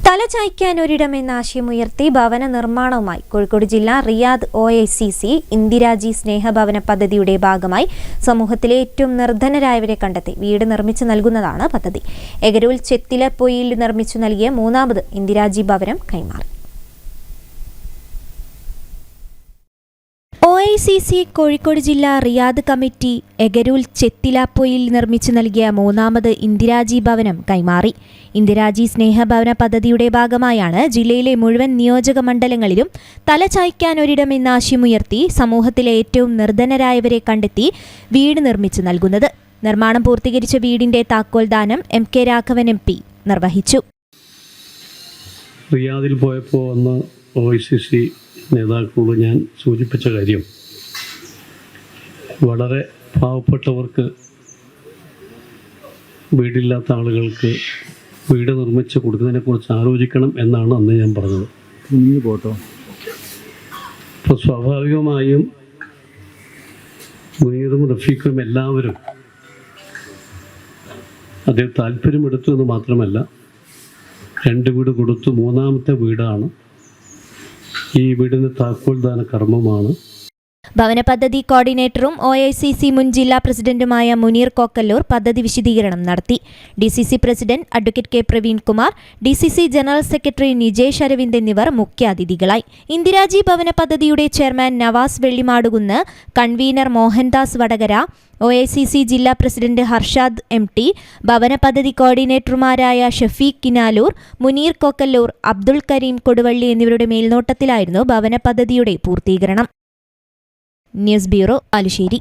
തലചായ്ക്കാൻ ഒരിടം എന്ന ആശയമുയർത്തി ഭവന നിർമ്മാണവുമായി കോഴിക്കോട് ജില്ലാ റിയാദ് OICC ഇന്ദിരാജി സ്നേഹഭവന പദ്ധതിയുടെ ഭാഗമായി സമൂഹത്തിലെ ഏറ്റവും നിർധനരായവരെ കണ്ടെത്തി വീട് നിർമ്മിച്ചു നൽകുന്നതാണ് പദ്ധതി. എഗരൂൽ ചെത്തിലപ്പൊയിൽ നിർമ്മിച്ചു നൽകിയ മൂന്നാമത് ഇന്ദിരാജി ഭവനം കൈമാറി. OICC കോഴിക്കോട് ജില്ലാ റിയാദ് കമ്മിറ്റി എഗരൂൽ ചെത്തിലപ്പൊയിൽ നിർമ്മിച്ചു നൽകിയ മൂന്നാമത് ഇന്ദിരാജി ഭവനം കൈമാറി. ഇന്ദിരാജി സ്നേഹഭവന പദ്ധതിയുടെ ഭാഗമായാണ് ജില്ലയിലെ മുഴുവൻ നിയോജക മണ്ഡലങ്ങളിലും തലചായ്ക്കാൻ ഒരിടം എന്ന ആശയമുയർത്തി സമൂഹത്തിലെ ഏറ്റവും നിർധനരായവരെ കണ്ടെത്തി വീട് നിർമ്മിച്ചു നൽകുന്നത്. നിർമ്മാണം പൂർത്തീകരിച്ച വീടിന്റെ താക്കോൽദാനം MK രാഘവൻ MP നിർവഹിച്ചു. റിയാദിൽ പോയപ്പോൾ അന്ന് OICC നേതാക്കളോട് ഞാൻ സൂചിപ്പിച്ച കാര്യം, വളരെ പാവപ്പെട്ടവർക്ക്, വീടില്ലാത്ത ആളുകൾക്ക് വീട് നിർമ്മിച്ച് കൊടുക്കുന്നതിനെക്കുറിച്ച് ആലോചിക്കണം എന്നാണ് അന്ന് ഞാൻ പറഞ്ഞത്. ഇപ്പോൾ സ്വാഭാവികമായും മുനീറും റഫീഖും എല്ലാവരും അതിൽ താല്പര്യമെടുത്തു എന്ന് മാത്രമല്ല, 2 വീട് കൊടുത്തു. മൂന്നാമത്തെ വീടാണ്. ഈ വീടിന് താക്കോൽദാന കർമ്മമാണ്. ഭവന പദ്ധതി കോർഡിനേറ്ററും OICC മുൻ ജില്ലാ പ്രസിഡന്റുമായ മുനീർ കോക്കല്ലൂർ പദ്ധതി വിശദീകരണം നടത്തി. DCC president advocate K Praveenkumar, DCC general secretary Nijesh Aravind എന്നിവർ മുഖ്യാതിഥികളായി. ഇന്ദിരാജി ഭവന പദ്ധതിയുടെ chairman Navas Vellimadukunnu, convener Mohandas Vadakara, OICC ജില്ലാ പ്രസിഡന്റ് ഹർഷാദ് MT, ഭവന പദ്ധതി കോർഡിനേറ്റർമാരായ ഷഫീഖ് കിനാലൂർ, മുനീർ കോക്കല്ലൂർ, അബ്ദുൾ കരീം കൊടുവള്ളി എന്നിവരുടെ മേൽനോട്ടത്തിലായിരുന്നു ഭവന പദ്ധതിയുടെ പൂർത്തീകരണം. News bureau, ആലുശ്ശേരി.